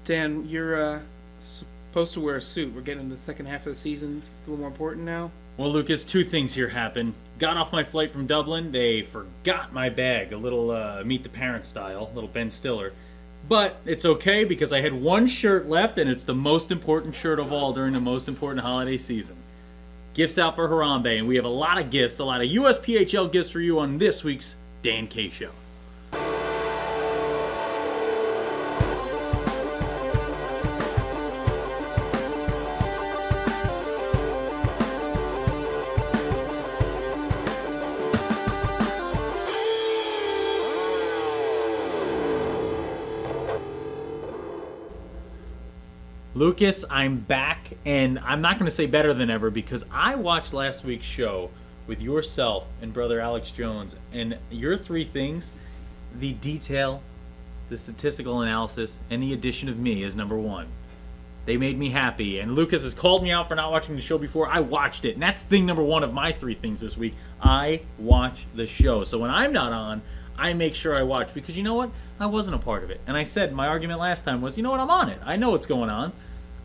Dan, you're supposed to wear a suit. We're getting into the second half of the season. It's a little more important now. Well, Lucas, two things here happened. Got off my flight from Dublin. They forgot my bag, a little Meet the Parent style, little Ben Stiller. But it's okay because I had one shirt left, and it's the most important shirt of all during the most important holiday season. Gifts out for Harambe, and we have a lot of gifts, a lot of USPHL gifts for you on this week's Dan K Show. Lucas, I'm back, and I'm not going to say better than ever because I watched last week's show with yourself and brother Alex Jones, and your three things, the detail, the statistical analysis, and the addition of me as number one. They made me happy, and Lucas has called me out for not watching the show before. I watched it, and that's thing number one of my three things this week. I watch the show. So when I'm not on, I make sure I watch because you know what? I wasn't a part of it. And I said my argument last time was, you know what? I'm on it. I know what's going on.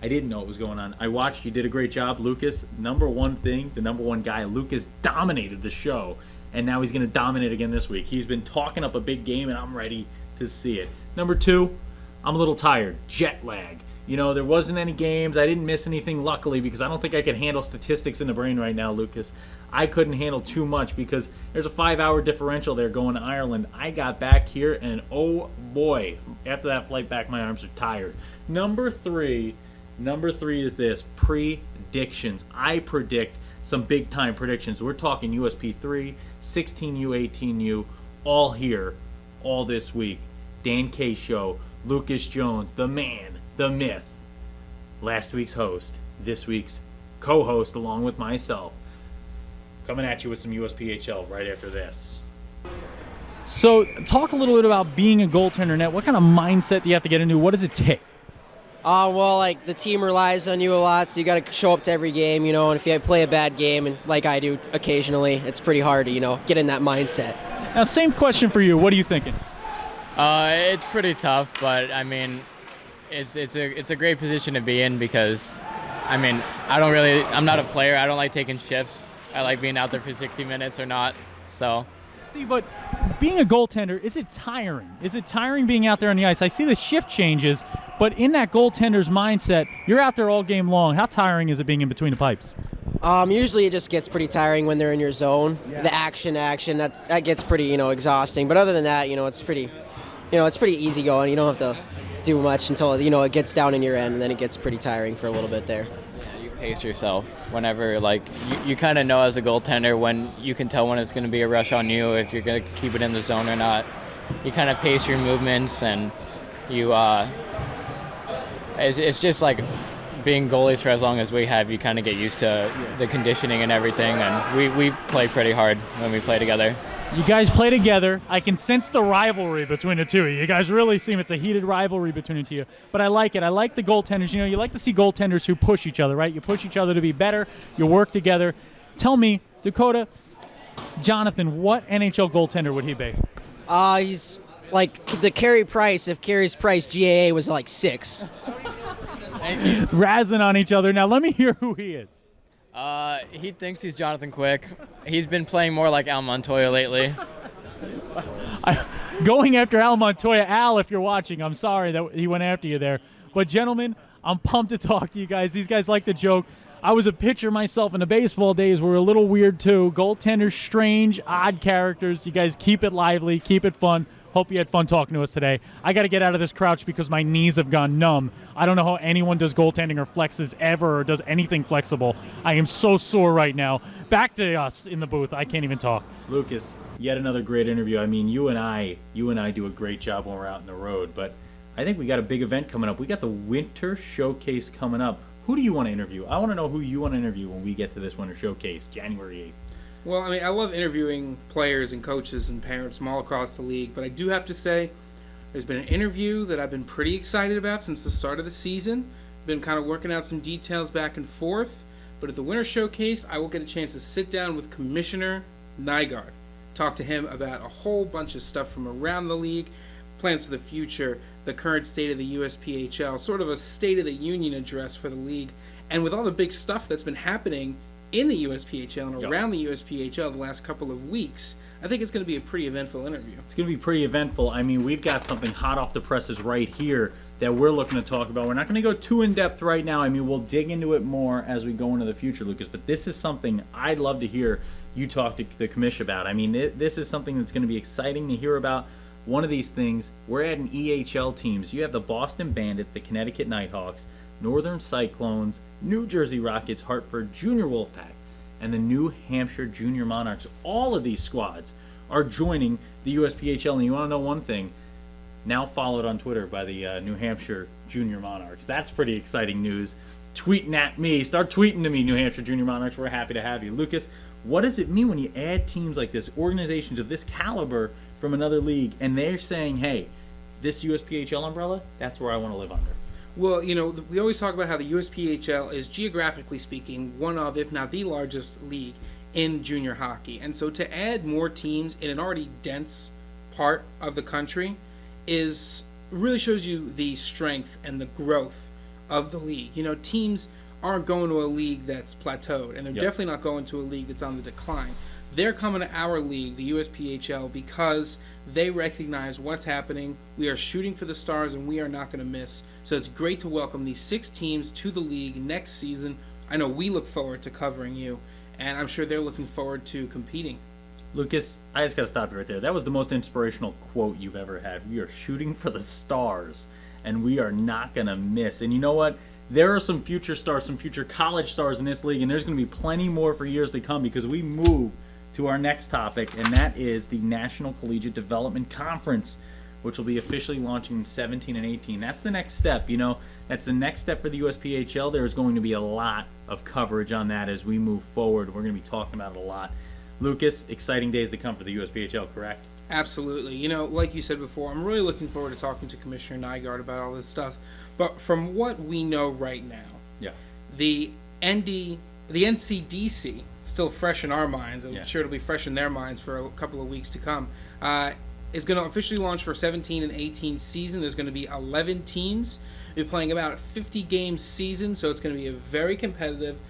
I didn't know what was going on. I watched. You did a great job, Lucas. Number one thing, the number one guy, Lucas dominated the show, and now he's going to dominate again this week. He's been talking up a big game, and I'm ready to see it. Number two, I'm a little tired. Jet lag. You know, there wasn't any games. I didn't miss anything, luckily, because I don't think I can handle statistics in the brain right now, Lucas. I couldn't handle too much because there's a 5-hour differential there going to Ireland. I got back here, and oh boy, after that flight back, my arms are tired. Number three is this, predictions. I predict some big-time predictions. We're talking USP3, 16U, 18U, all here, all this week. Dan K Show, Lucas Jones, the man, the myth. Last week's host, this week's co-host along with myself. Coming at you with some USPHL right after this. So, talk a little bit about being a goaltender net. What kind of mindset do you have to get into? What does it take? Well, like, the team relies on you a lot, so you got to show up to every game, you know, and if you play a bad game, and like I do occasionally, it's pretty hard to, you know, get in that mindset. Now, same question for you. What are you thinking? It's pretty tough, but, I mean, it's a great position to be in because, I mean, I'm not a player. I don't like taking shifts. I like being out there for 60 minutes or not, so. See, but being a goaltender, is it tiring? Is it tiring being out there on the ice? I see the shift changes, but in that goaltender's mindset, you're out there all game long. How tiring is it being in between the pipes? Usually it just gets pretty tiring when they're in your zone. Yeah. The action, that gets pretty, you know, exhausting. But other than that, you know, it's pretty easy going. You don't have to do much until, you know, it gets down in your end, and then it gets pretty tiring for a little bit there. You pace yourself whenever, like, you kind of know as a goaltender when you can tell when it's going to be a rush on you, if you're going to keep it in the zone or not. You kind of pace your movements, and you it's just like being goalies for as long as we have. You kind of get used to the conditioning and everything, and we play pretty hard when we play together. You guys play together. I can sense the rivalry between the two of you. You guys really seem it's a heated rivalry between the two of you. But I like it. I like the goaltenders. You know, you like to see goaltenders who push each other, right? You push each other to be better. You work together. Tell me, Dakota, Jonathan, what NHL goaltender would he be? He's like the Carey Price if Carey's Price GAA was like 6. Razzing on each other. Now let me hear who he is. He thinks he's Jonathan Quick. He's been playing more like Al Montoya lately. Going after Al Montoya. Al, if you're watching, I'm sorry that he went after you there. But gentlemen, I'm pumped to talk to you guys. These guys like the joke. I was a pitcher myself in the baseball days. We're a little weird too. Goaltenders, strange, odd characters. You guys keep it lively, keep it fun. Hope you had fun talking to us today. I got to get out of this crouch because my knees have gone numb. I don't know how anyone does goaltending or flexes ever or does anything flexible. I am so sore right now. Back to us in the booth. I can't even talk. Lucas, yet another great interview. I mean, you and I do a great job when we're out on the road, but I think we got a big event coming up. We got the Winter Showcase coming up. Who do you want to interview? I want to know who you want to interview when we get to this Winter Showcase, January 8th. Well, I mean, I love interviewing players and coaches and parents from all across the league, but I do have to say there's been an interview that I've been pretty excited about since the start of the season. Been kind of working out some details back and forth, but at the Winter Showcase, I will get a chance to sit down with Commissioner Nygaard, talk to him about a whole bunch of stuff from around the league, plans for the future, the current state of the USPHL, sort of a State of the Union address for the league. And with all the big stuff that's been happening in the USPHL and around the USPHL the last couple of weeks, I think it's going to be a pretty eventful interview. It's going to be pretty eventful. I mean, we've got something hot off the presses right here that we're looking to talk about. We're not going to go too in-depth right now. I mean, we'll dig into it more as we go into the future, Lucas. But this is something I'd love to hear you talk to the commish about. I mean, this is something that's going to be exciting to hear about. One of these things, we're adding EHL teams. You have the Boston Bandits, the Connecticut Nighthawks, Northern Cyclones, New Jersey Rockets, Hartford Junior Wolfpack, and the New Hampshire Junior Monarchs. All of these squads are joining the USPHL. And you want to know one thing? Now followed on Twitter by the New Hampshire Junior Monarchs. That's pretty exciting news. Tweeting at me. Start tweeting to me, New Hampshire Junior Monarchs. We're happy to have you. Lucas, what does it mean when you add teams like this, organizations of this caliber from another league, and they're saying, hey, this USPHL umbrella, that's where I want to live under? Well, you know, we always talk about how the USPHL is, geographically speaking, one of, if not the largest league in junior hockey. And so to add more teams in an already dense part of the country really shows you the strength and the growth of the league. You know, teams aren't going to a league that's plateaued, and they're definitely not going to a league that's on the decline. They're coming to our league, the USPHL, because they recognize what's happening. We are shooting for the stars, and we are not going to miss. So it's great to welcome these 6 teams to the league next season. I know we look forward to covering you, and I'm sure they're looking forward to competing. Lucas, I just got to stop you right there. That was the most inspirational quote you've ever had. We are shooting for the stars, and we are not going to miss. And you know what? There are some future stars, some future college stars in this league, and there's going to be plenty more for years to come because we move to our next topic, and that is the National Collegiate Development Conference, which will be officially launching in 17 and 18. That's the next step, you know. That's the next step for the USPHL. There's going to be a lot of coverage on that as we move forward. We're going to be talking about it a lot. Lucas, exciting days to come for the USPHL, correct? Absolutely. You know, like you said before, I'm really looking forward to talking to Commissioner Nygaard about all this stuff. But from what we know right now, the NCDC, still fresh in our minds, I'm sure it'll be fresh in their minds for a couple of weeks to come, is going to officially launch for 17 and 18 season. There's going to be 11 teams. We're playing about a 50-game season, so it's going to be a very competitive,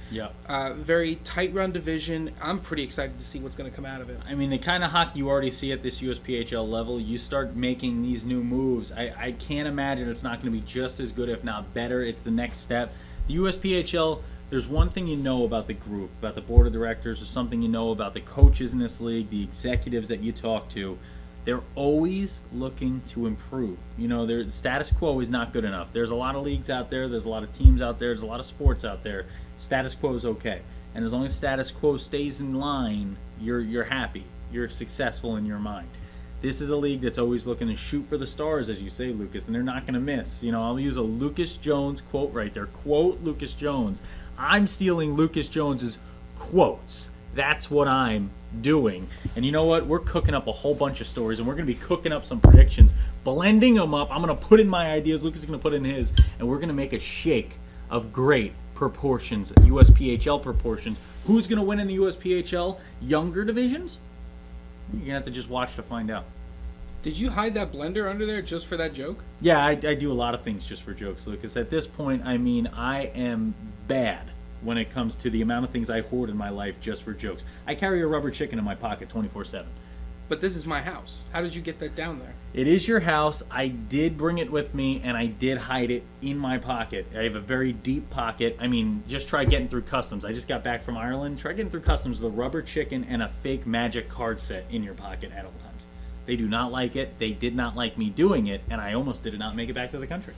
very tight-run division. I'm pretty excited to see what's going to come out of it. I mean, the kind of hockey you already see at this USPHL level, you start making these new moves. I can't imagine it's not going to be just as good, if not better. It's the next step. The USPHL, there's one thing you know about the group, about the board of directors. There's something you know about the coaches in this league, the executives that you talk to. They're always looking to improve. You know, the status quo is not good enough. There's a lot of leagues out there. There's a lot of teams out there. There's a lot of sports out there. Status quo is okay. And as long as status quo stays in line, you're happy. You're successful in your mind. This is a league that's always looking to shoot for the stars, as you say, Lucas, and they're not going to miss. You know, I'll use a Lucas Jones quote right there. Quote Lucas Jones. I'm stealing Lucas Jones's quotes. That's what I'm doing. And you know what? We're cooking up a whole bunch of stories, and we're going to be cooking up some predictions, blending them up. I'm going to put in my ideas. Lucas is going to put in his, and we're going to make a shake of great proportions, USPHL proportions. Who's going to win in the USPHL? Younger divisions? You're going to have to just watch to find out. Did you hide that blender under there just for that joke? Yeah, I do a lot of things just for jokes, Lucas. At this point, I mean, I am bad when it comes to the amount of things I hoard in my life just for jokes. I carry a rubber chicken in my pocket 24/7. But this is my house. How did you get that down there? It is your house. I did bring it with me, and I did hide it in my pocket. I have a very deep pocket. I mean, just try getting through customs. I just got back from Ireland. Try getting through customs with a rubber chicken and a fake magic card set in your pocket at all times. They do not like it. They did not like me doing it, and I almost did not make it back to the country.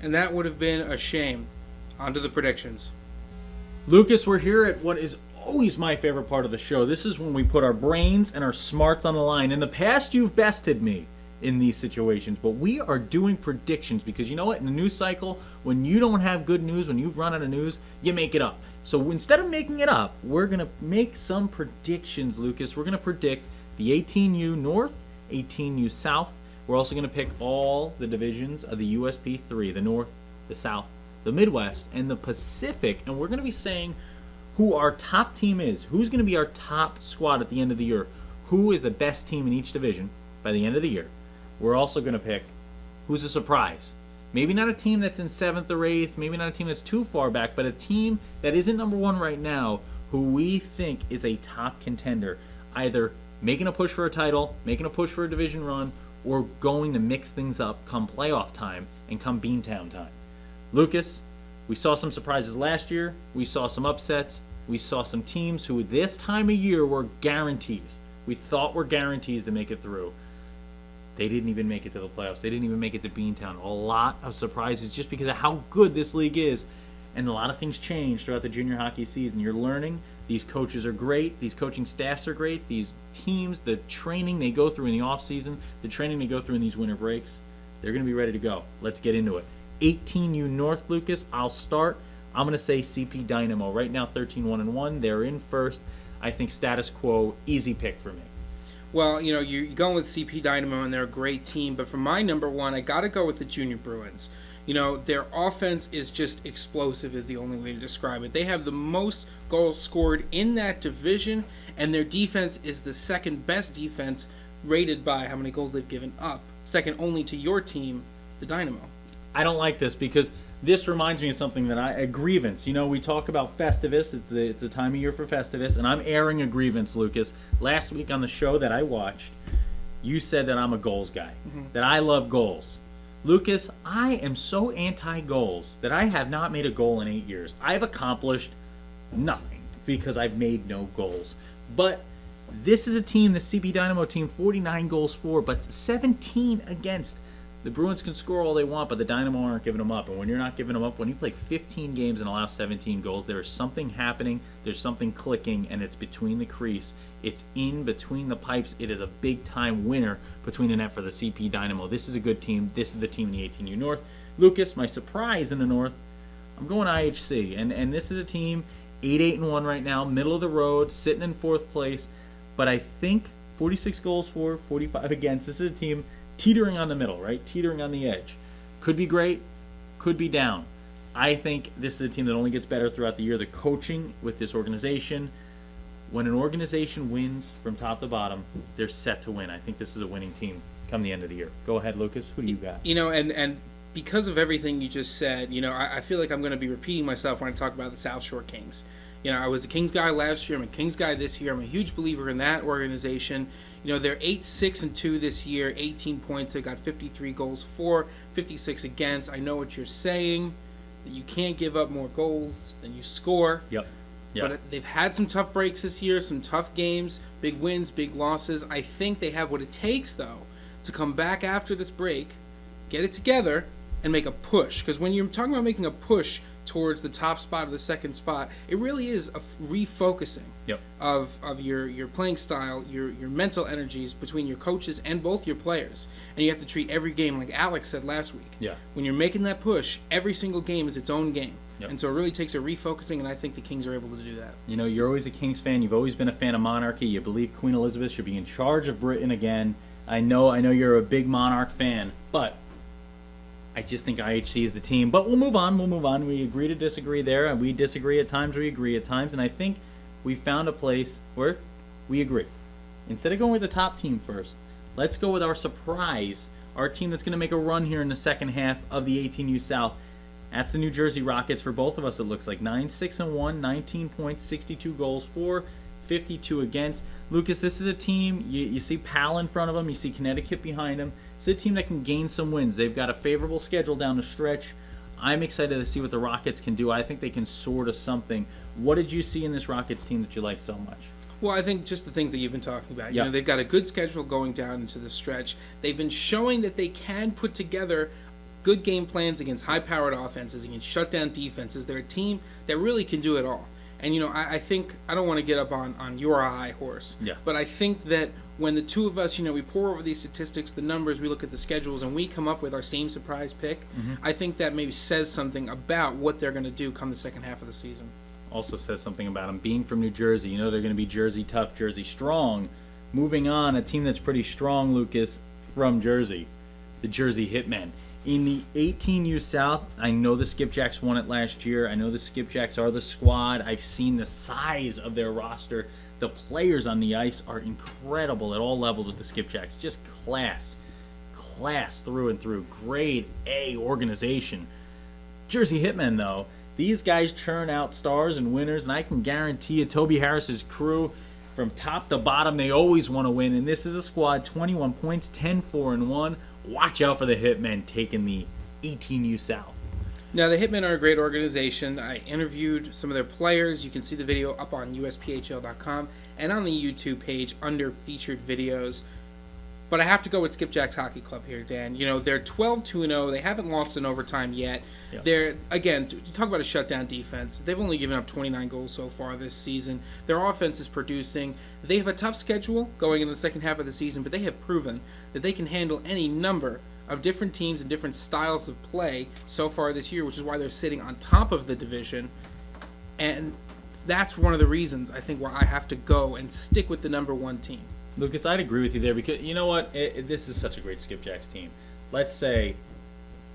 And that would have been a shame. On to the predictions. Lucas, we're here at what is always my favorite part of the show. This is when we put our brains and our smarts on the line. In the past, you've bested me in these situations, but we are doing predictions because you know what? In the news cycle, when you don't have good news, when you've run out of news, you make it up. So instead of making it up, we're going to make some predictions, Lucas. We're going to predict the 18U North, 18U South. We're also going to pick all the divisions of the USP3, the North, the South, the Midwest, and the Pacific, and we're going to be saying who our top team is, who's going to be our top squad at the end of the year, who is the best team in each division by the end of the year. we're also going to pick who's a surprise. Maybe not a team that's in 7th or 8th, maybe not a team that's too far back, but a team that isn't number 1 right now who we think is a top contender, either making a push for a title, making a push for a division run, or going to mix things up come playoff time and come Beantown time. Lucas, we saw some surprises last year. We saw some upsets. We saw some teams who this time of year were guarantees. We thought were guarantees to make it through. They didn't even make it to the playoffs. They didn't even make it to Beantown. A lot of surprises just because of how good this league is. And a lot of things change throughout the junior hockey season. You're learning. These coaches are great. These coaching staffs are great. These teams, the training they go through in the offseason, the training they go through in these winter breaks, they're going to be ready to go. Let's get into it. 18U North, Lucas. I'll start. I'm going to say CP Dynamo. Right now, 13-1-1. They're in first. I think status quo, easy pick for me. Well, you know, you're going with CP Dynamo, and they're a great team. But for my number 1, I got to go with the Junior Bruins. You know, their offense is just explosive is the only way to describe it. They have the most goals scored in that division, and their defense is the second best defense rated by how many goals they've given up. Second only to your team, the Dynamo. I don't like this because this reminds me of something that a grievance. You know, we talk about Festivus. It's the time of year for Festivus, and I'm airing a grievance, Lucas. Last week on the show that I watched, you said that I'm a goals guy, that I love goals. Lucas, I am so anti-goals that I have not made a goal in 8 years. I've accomplished nothing because I've made no goals. But this is a team, the CP Dynamo team, 49 goals for, but 17 against. The Bruins can score all they want, but the Dynamo aren't giving them up. And when you're not giving them up, when you play 15 games and allow 17 goals, there is something happening. There's something clicking, and it's between the crease. It's in between the pipes. It is a big-time winner between the net for the CP Dynamo. This is a good team. This is the team in the 18U North. Lucas, my surprise in the North, I'm going IHC. And this is a team 8-1 right now, middle of the road, sitting in 4th place. But I think 46 goals for, 45 against. This is a team teetering on the middle, right? Teetering on the edge. Could be great, could be down. I think this is a team that only gets better throughout the year. The coaching with this organization, when an organization wins from top to bottom, they're set to win. I think this is a winning team come the end of the year. Go ahead, Lucas. Who do you got? You know, and because of everything you just said, you know, I feel like I'm going to be repeating myself when I talk about the South Shore Kings. You know, I was a Kings guy last year. I'm a Kings guy this year. I'm a huge believer in that organization. You know, they're 8-6-2 this year, 18 points. They got 53 goals for, 56 against. I know what you're saying, that you can't give up more goals than you score. Yep. But they've had some tough breaks this year, some tough games, big wins, big losses. I think they have what it takes, though, to come back after this break, get it together, and make a push. Because when you're talking about making a push towards the top spot or the second spot, it really is a refocusing of your playing style, your mental energies between your coaches and both your players. And you have to treat every game like Alex said last week. Yeah. When you're making that push, every single game is its own game. Yep. And so it really takes a refocusing, and I think the Kings are able to do that. You know, you're always a Kings fan. You've always been a fan of monarchy. You believe Queen Elizabeth should be in charge of Britain again. I know you're a big Monarch fan, but I just think IHC is the team. But we'll move on. We agree to disagree there. We disagree at times. We agree at times. And I think we found a place where we agree. Instead of going with the top team first, let's go with our surprise, our team that's going to make a run here in the second half of the 18U South. That's the New Jersey Rockets for both of us, it looks like. 9-6-1, 19 points, 62 goals for, 52 against. Lucas, this is a team, you see Pal in front of them, you see Connecticut behind them. It's a team that can gain some wins. They've got a favorable schedule down the stretch. I'm excited to see what the Rockets can do. I think they can soar to something. What did you see in this Rockets team that you like so much? Well, I think just the things that you've been talking about. You know, they've got a good schedule going down into the stretch. They've been showing that they can put together good game plans against high-powered offenses, against shutdown defenses. They're a team that really can do it all. And, you know, I think, I don't want to get up on your high horse, but I think that when the two of us, you know, we pour over these statistics, the numbers, we look at the schedules, and we come up with our same surprise pick, I think that maybe says something about what they're going to do come the second half of the season. Also says something about them being from New Jersey. You know they're going to be Jersey tough, Jersey strong. Moving on, a team that's pretty strong, Lucas, from Jersey, the Jersey Hitmen. In the 18U South, I know the Skipjacks won it last year. I know the Skipjacks are the squad. I've seen the size of their roster. The players on the ice are incredible at all levels with the Skipjacks. Just class. class through and through. Grade A organization. Jersey Hitmen, though, these guys churn out stars and winners, and I can guarantee you Toby Harris's crew, from top to bottom, they always want to win. And this is a squad, 21 points, 10-4-1. Watch out for the Hitmen taking the 18U South. Now, the Hitmen are a great organization. I interviewed some of their players. You can see the video up on USPHL.com and on the YouTube page under featured videos. But I have to go with Skipjacks Hockey Club here, Dan. You know, they're 12-2-0. They haven't lost in overtime yet. Yep. They're, again, to talk about a shutdown defense, they've only given up 29 goals so far this season. Their offense is producing. They have a tough schedule going into the second half of the season, but they have proven that they can handle any number of different teams and different styles of play so far this year, which is why they're sitting on top of the division. And that's one of the reasons, I think, why I have to go and stick with the number one team. Lucas, I'd agree with you there because, you know what? This is such a great Skipjacks team. Let's say,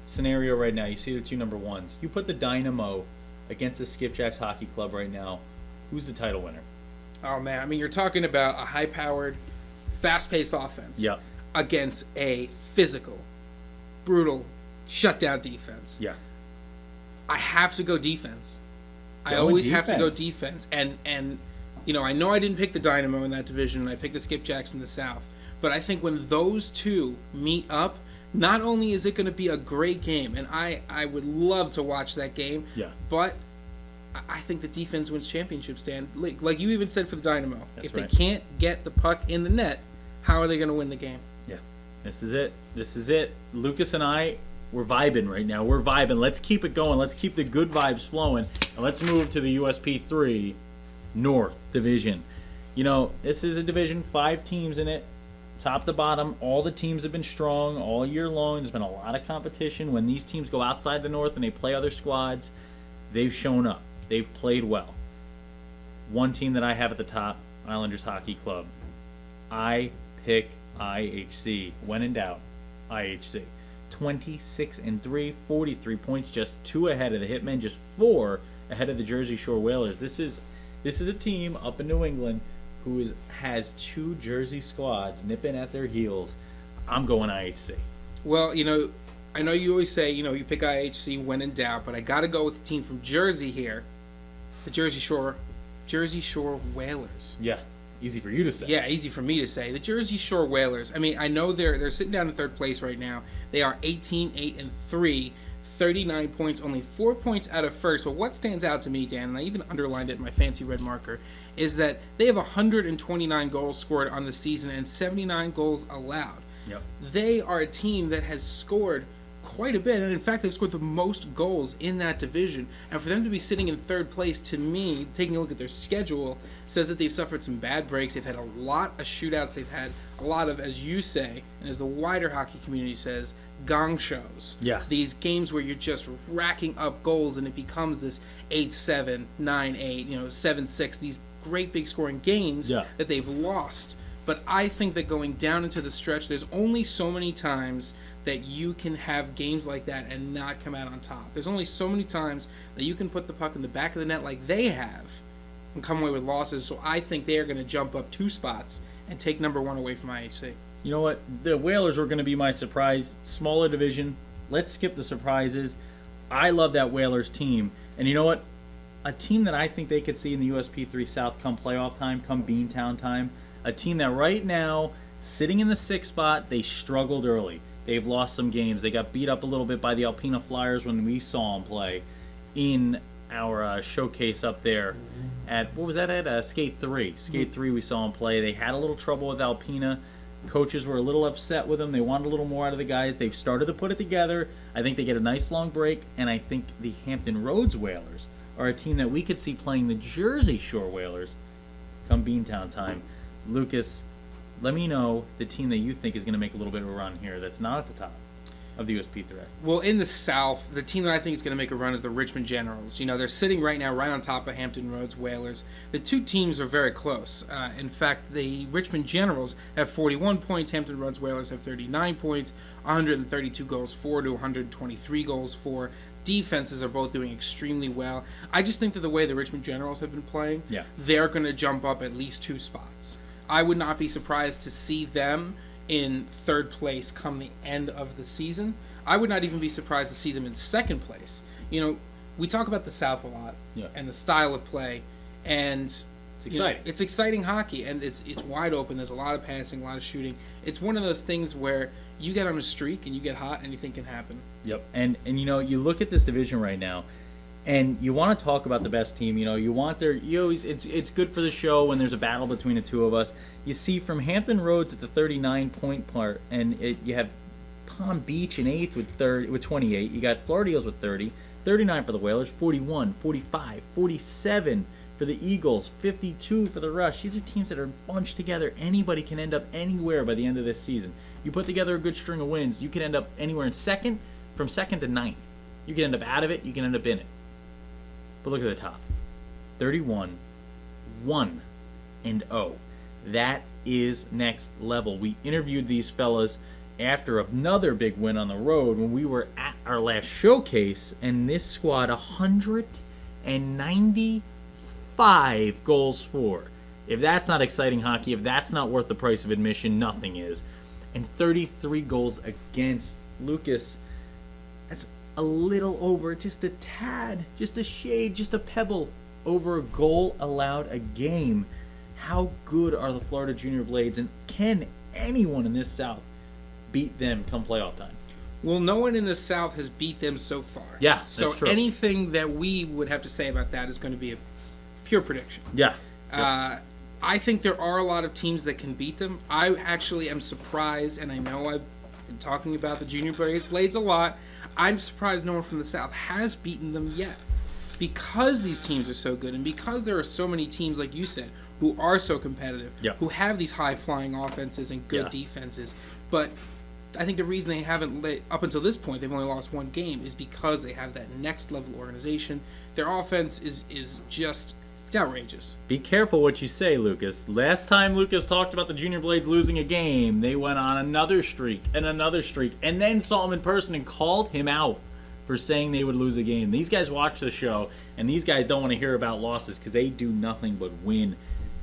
scenario right now, you see the two number ones. You put the Dynamo against the Skipjacks Hockey Club right now. Who's the title winner? Oh, man. I mean, you're talking about a high-powered, fast-paced offense against a physical, brutal, shutdown defense. Yeah. I have to go defense. I Going always have to go defense. defense. And you know I didn't pick the Dynamo in that division, and I picked the Skipjacks in the South. But I think when those two meet up, not only is it going to be a great game, and I would love to watch that game, but I think the defense wins championships, Dan. Like you even said for the Dynamo. If they can't get the puck in the net, how are they going to win the game? Yeah. This is it. This is it. Lucas and I, we're vibing right now. We're vibing. Let's keep it going. Let's keep the good vibes flowing. And let's move to the USP3 North Division. You know, this is a division, 5 teams in it, top to bottom. All the teams have been strong all year long. There's been a lot of competition. When these teams go outside the North and they play other squads, they've shown up. They've played well. One team that I have at the top, Islanders Hockey Club. I pick IHC. When in doubt, IHC. 26-3, 43 points, just 2 ahead of the Hitmen, just 4 ahead of the Jersey Shore Whalers. This is a team up in New England who has 2 Jersey squads nipping at their heels. I'm going IHC. Well, you know, I know you always say, you know, you pick IHC when in doubt, but I got to go with the team from Jersey here, the Jersey Shore Whalers. Yeah, easy for you to say. Yeah, easy for me to say. The Jersey Shore Whalers. I mean, I know they're sitting down in third place right now. They are 18-8-3. 39 points, only 4 points out of first. But what stands out to me, Dan, and I even underlined it in my fancy red marker, is that they have 129 goals scored on the season and 79 goals allowed. Yep. They are a team that has scored quite a bit, and in fact, they've scored the most goals in that division. And for them to be sitting in third place, to me, taking a look at their schedule, says that they've suffered some bad breaks. They've had a lot of shootouts. They've had a lot of, as you say, and as the wider hockey community says, gong shows. Yeah. These games where you're just racking up goals and it becomes this 8-7, 9-8, 7-6, these great big scoring games that they've lost. But I think that going down into the stretch, there's only so many times that you can have games like that and not come out on top. There's only so many times that you can put the puck in the back of the net like they have and come away with losses. So I think they are going to jump up 2 spots and take number 1 away from IHC. You know what? The Whalers were going to be my surprise. Smaller division. Let's skip the surprises. I love that Whalers team. And you know what? A team that I think they could see in the USP3 South come playoff time, come Beantown time. A team that right now, sitting in the 6th spot, they struggled early. They've lost some games. They got beat up a little bit by the Alpena Flyers when we saw them play in our showcase up there at, what was that at? Skate 3. Skate 3 we saw them play. They had a little trouble with Alpena. Coaches were a little upset with them. They wanted a little more out of the guys. They've started to put it together. I think they get a nice long break, and I think the Hampton Roads Whalers are a team that we could see playing the Jersey Shore Whalers come Beantown time. Lucas, let me know the team that you think is going to make a little bit of a run here that's not at the top of the USP3. Well, in the South, the team that I think is going to make a run is the Richmond Generals. You know, they're sitting right now right on top of Hampton Roads Whalers. The 2 teams are very close. In fact, the Richmond Generals have 41 points. Hampton Roads Whalers have 39 points, 132 goals for to 123 goals for. Defenses are both doing extremely well. I just think that the way the Richmond Generals have been playing, they're going to jump up at least 2 spots. I would not be surprised to see them in third place come the end of the season. I would not even be surprised to see them in second place. We talk about the South a lot and the style of play, and it's exciting. It's exciting hockey, and it's wide open. There's a lot of passing, a lot of shooting. It's one of those things where you get on a streak and you get hot, anything can happen. Yep. And you look at this division right now, and you want to talk about the best team. It's good for the show when there's a battle between the two of us. You see from Hampton Roads at the 39-point part, and you have Palm Beach in 8th with 28. You got Florida Eagles with 30, 39 for the Whalers, 41, 45, 47 for the Eagles, 52 for the Rush. These are teams that are bunched together. Anybody can end up anywhere by the end of this season. You put together a good string of wins, you can end up anywhere in second, from second to ninth. You can end up out of it, you can end up in it. But look at the top. 31, 1-0. That is next level. We interviewed these fellas after another big win on the road when we were at our last showcase, and this squad 195 goals for. If that's not exciting hockey, if that's not worth the price of admission, nothing is. And 33 goals against. Lucas, that's a little over, just a tad, just a shade, just a pebble over a goal allowed a game. How good are the Florida Junior Blades, and can anyone in this South beat them come playoff time? Well, no one in the South has beat them so far. Yeah, so that's true. Anything that we would have to say about that is going to be a pure prediction. Yeah. I think there are a lot of teams that can beat them. I actually am surprised, and I know I've been talking about the Junior Blades a lot. I'm surprised no one from the South has beaten them yet, because these teams are so good, and because there are so many teams, like you said, who are so competitive, who have these high-flying offenses and good defenses. But I think the reason they haven't, up until this point, they've only lost one game, is because they have that next-level organization. Their offense is just, it's outrageous. Be careful what you say, Lucas. Last time Lucas talked about the Junior Blades losing a game, they went on another streak, and then saw him in person and called him out for saying they would lose a game. These guys watch the show, and these guys don't want to hear about losses because they do nothing but win.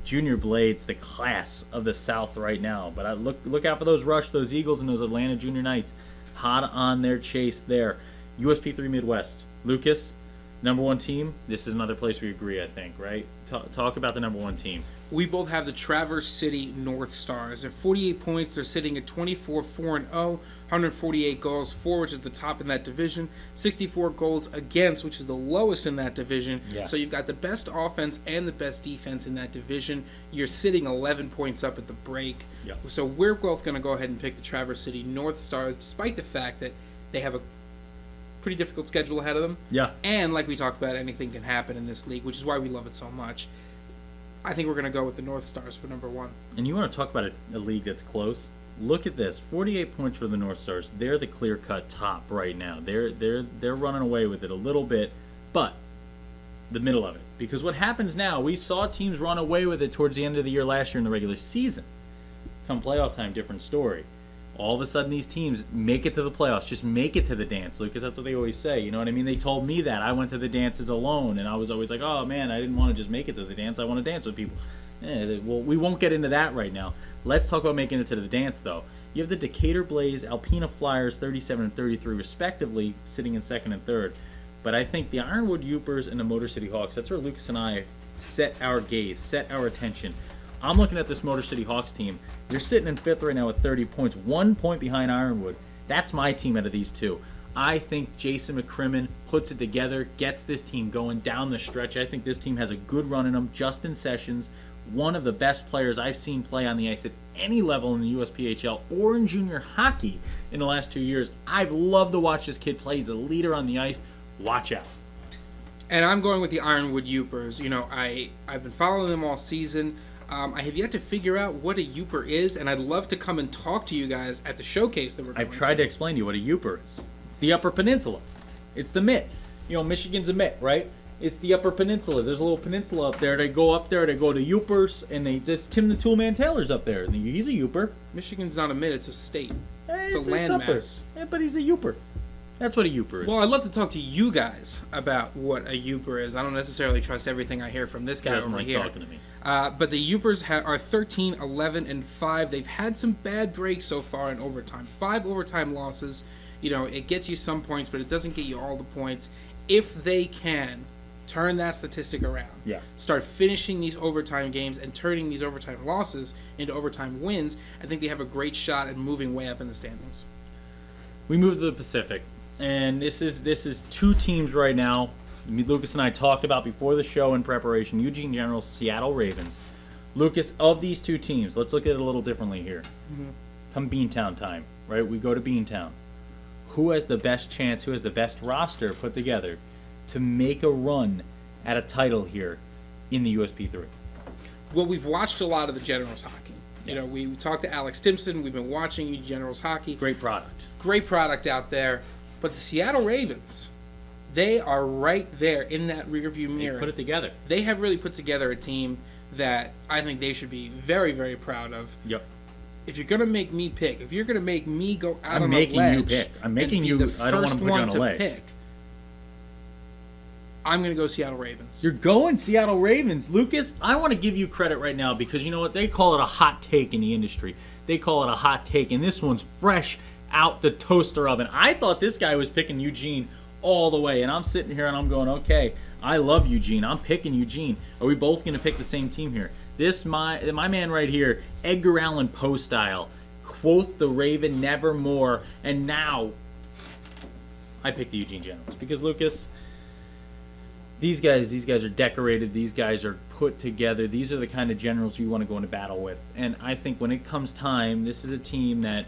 Junior Blades, the class of the South right now. But look out for those Rush, those Eagles, and those Atlanta Junior Knights. Hot on their chase there. USP3 Midwest. Lucas, number one team. This is another place we agree, I think, right? Talk about the number one team. We both have the Traverse City North Stars. They're 48 points. They're sitting at 24-4-0, 148 goals for, which is the top in that division, 64 goals against, which is the lowest in that division. Yeah. So you've got the best offense and the best defense in that division. You're sitting 11 points up at the break. Yeah. So we're both going to go ahead and pick the Traverse City North Stars, despite the fact that they have a pretty difficult schedule ahead of them. Yeah. And like we talked about, anything can happen in this league, which is why we love it so much. I think we're going to go with the North Stars for number one. And you want to talk about a league that's close? Look at this. 48 points for the North Stars. They're the clear-cut top right now. They're running away with it a little bit, but the middle of it. Because what happens now, we saw teams run away with it towards the end of the year last year in the regular season. Come playoff time, different story. All of a sudden, these teams make it to the playoffs. Just make it to the dance, Lucas. That's what they always say. You know what I mean? They told me that. I went to the dances alone, and I was always like, oh, man, I didn't want to just make it to the dance. I want to dance with people. Well, we won't get into that right now. Let's talk about making it to the dance, though. You have the Decatur Blaze, Alpena Flyers, 37 and 33, respectively, sitting in second and third. But I think the Ironwood Yoopers and the Motor City Hawks, that's where Lucas and I set our gaze, set our attention. I'm looking at this Motor City Hawks team. They're sitting in fifth right now with 30 points, 1 point behind Ironwood. That's my team out of these two. I think Jason McCrimmon puts it together, gets this team going down the stretch. I think this team has a good run in them. Justin Sessions, one of the best players I've seen play on the ice at any level in the USPHL or in junior hockey in the last 2 years. I've loved to watch this kid play. He's a leader on the ice. Watch out. And I'm going with the Ironwood Yoopers. You know, I've been following them all season. I have yet to figure out what a Yooper is, and I'd love to come and talk to you guys at the showcase that we're going to. I've tried to explain to you what a Yooper is. It's the Upper Peninsula. It's the Mitt. You know, Michigan's a Mitt, right? It's the Upper Peninsula. There's a little peninsula up there. They go up there, they go to Yoopers, and that's Tim the Toolman Taylor's up there. And he's a Yooper. Michigan's not a mid, it's a state. It's a upper. landmass. Yeah, but he's a Yooper. That's what a Yooper is. Well, I'd love to talk to you guys about what a Yooper is. I don't necessarily trust everything I hear from this guy doesn't over like here. talking to me. But the Yoopers are 13, 11, and 5. They've had some bad breaks so far in overtime. 5 overtime losses. It gets you some points, but it doesn't get you all the points. If they can turn that statistic around, start finishing these overtime games and turning these overtime losses into overtime wins, I think they have a great shot at moving way up in the standings. We move to the Pacific, and this is 2 teams right now. Lucas and I talked about before the show in preparation, Eugene Generals, Seattle Ravens. Lucas, of these 2 teams, let's look at it a little differently here. Come Beantown time, right? We go to Beantown. Who has the best chance, who has the best roster put together to make a run at a title here in the USP3? Well, we've watched a lot of the Generals hockey. We talked to Alex Timpson. We've been watching Generals hockey. Great product. Great product out there. But the Seattle Ravens, they are right there in that rearview mirror. They put it together. They have really put together a team that I think they should be very, very proud of. Yep. If you're going to make me pick, if you're going to make me go out on a ledge, I'm making you pick. I'm making you. I don't want to put you on a ledge. Pick, I'm going to go Seattle Ravens. You're going Seattle Ravens. Lucas, I want to give you credit right now because you know what? They call it a hot take in the industry. They call it a hot take, and this one's fresh out the toaster oven. I thought this guy was picking Eugene all the way, and I'm sitting here and I'm going, okay, I love Eugene. I'm picking Eugene. Are we both going to pick the same team here? This, my man right here, Edgar Allan Poe style. Quoth the Raven nevermore. And now, I picked the Eugene Generals because, Lucas, these guys are decorated. These guys are put together. These are the kind of generals you want to go into battle with. And I think when it comes time, this is a team that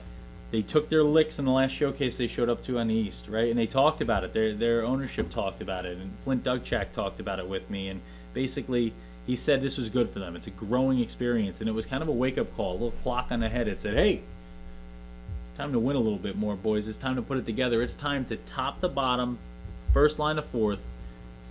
they took their licks in the last showcase they showed up to on the East, right? And they talked about it. Their ownership talked about it. And Flint Dugchak talked about it with me. And basically, he said this was good for them. It's a growing experience. And it was kind of a wake-up call, a little clock on the head. It said, hey, it's time to win a little bit more, boys. It's time to put it together. It's time to top the bottom, first line to fourth,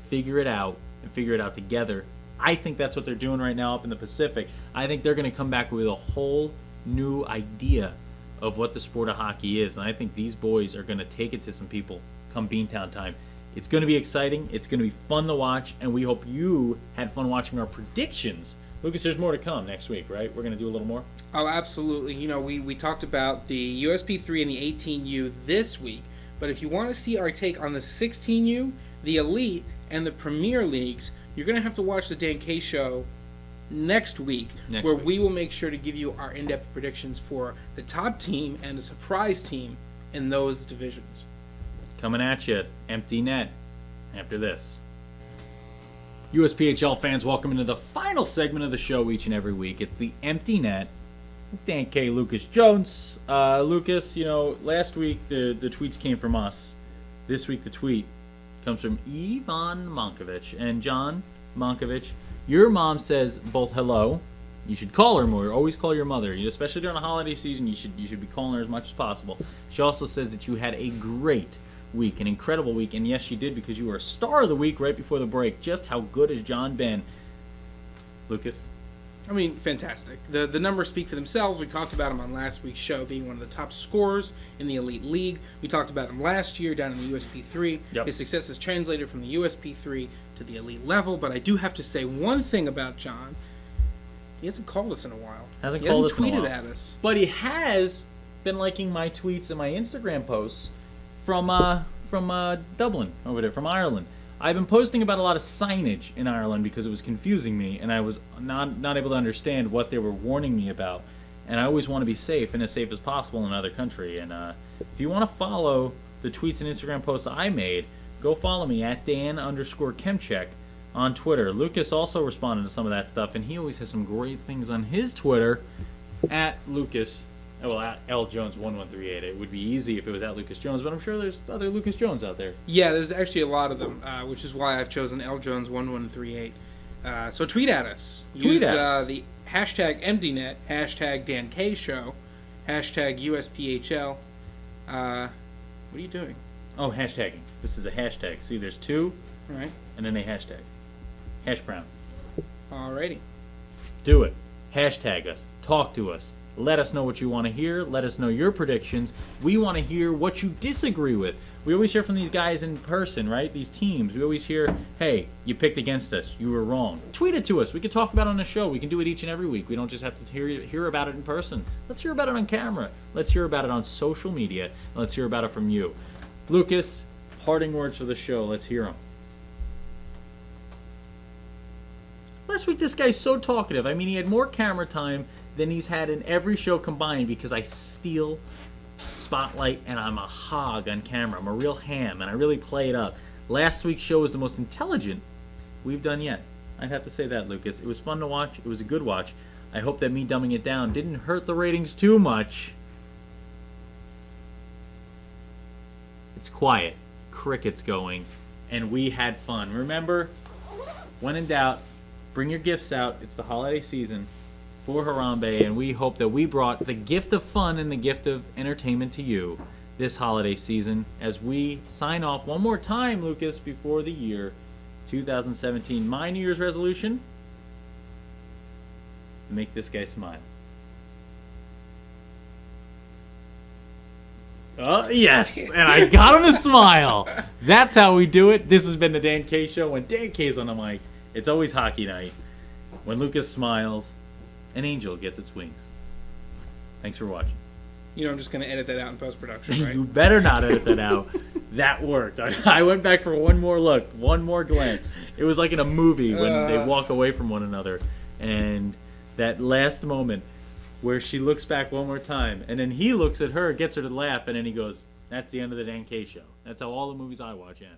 figure it out, and figure it out together. I think that's what they're doing right now up in the Pacific. I think they're going to come back with a whole new idea of what the sport of hockey is. And I think these boys are going to take it to some people come Beantown time. It's going to be exciting. It's going to be fun to watch. And we hope you had fun watching our predictions. Lucas, there's more to come next week, right? We're going to do a little more? Oh, absolutely. We talked about the USP3 and the 18U this week. But if you want to see our take on the 16U, the Elite, and the Premier Leagues, you're going to have to watch the Dan K Show next week, where we will make sure to give you our in-depth predictions for the top team and a surprise team in those divisions. Coming at you, empty net, after this. USPHL fans, welcome into the final segment of the show each and every week. It's the empty net with Dan K, Lucas Jones. Lucas, last week the tweets came from us. This week the tweet comes from Ivan Monkovich. And John Monkovich, your mom says both hello. You should call her more. Always call your mother. Especially during the holiday season, you should be calling her as much as possible. She also says that you had a great week, an incredible week. And yes, she did, because you were a star of the week right before the break. Just how good has John been? Lucas? I mean, fantastic. The numbers speak for themselves. We talked about him on last week's show, being one of the top scorers in the Elite League. We talked about him last year down in the USP3. Yep. His success has translated from the USP3 to the Elite level. But I do have to say one thing about John. He hasn't called us in a while. He hasn't tweeted at us. But he has been liking my tweets and my Instagram posts from Dublin over there, from Ireland. I've been posting about a lot of signage in Ireland because it was confusing me, and I was not able to understand what they were warning me about. And I always want to be safe and as safe as possible in another country. And if you want to follow the tweets and Instagram posts I made, go follow me at Dan_Kemchek on Twitter. Lucas also responded to some of that stuff, and he always has some great things on his Twitter at Lucas. Well, at LJones1138. It would be easy if it was at Lucas Jones, but I'm sure there's other Lucas Jones out there. Yeah, there's actually a lot of them, which is why I've chosen LJones1138. So tweet at us. Use the hashtag EmptyNet, hashtag DanKShow, hashtag USPHL. What are you doing? Oh, hashtagging. This is a hashtag. See, there's two, All right. and then a hashtag. Hash brown. Alrighty. Do it. Hashtag us. Talk to us. Let us know what you want to hear. Let us know your predictions. We want to hear what you disagree with. We always hear from these guys in person, right? These teams. We always hear, hey, you picked against us. You were wrong. Tweet it to us. We can talk about it on the show. We can do it each and every week. We don't just have to hear about it in person. Let's hear about it on camera. Let's hear about it on social media. And let's hear about it from you. Lucas, parting words for the show. Let's hear them. Last week, this guy's so talkative. I mean, he had more camera time than he's had in every show combined because I steal spotlight and I'm a hog on camera. I'm a real ham and I really play it up. Last week's show was the most intelligent we've done yet. I'd have to say that, Lucas. It was fun to watch. It was a good watch. I hope that me dumbing it down didn't hurt the ratings too much. It's quiet. Crickets going. And we had fun. Remember, when in doubt, bring your gifts out. It's the holiday season for Harambe, and we hope that we brought the gift of fun and the gift of entertainment to you this holiday season as we sign off one more time, Lucas, before the year 2017. My New Year's resolution? To make this guy smile. Oh, yes, and I got him to smile. That's how we do it. This has been the Dan K Show. When Dan K's on the mic, it's always hockey night. When Lucas smiles, an angel gets its wings. Thanks for watching. You know, I'm just going to edit that out in post-production, right? You better not edit that out. That worked. I went back for one more look, one more glance. It was like in a movie when they walk away from one another. And that last moment where she looks back one more time, and then he looks at her, gets her to laugh, and then he goes, that's the end of the Dan K Show. That's how all the movies I watch end.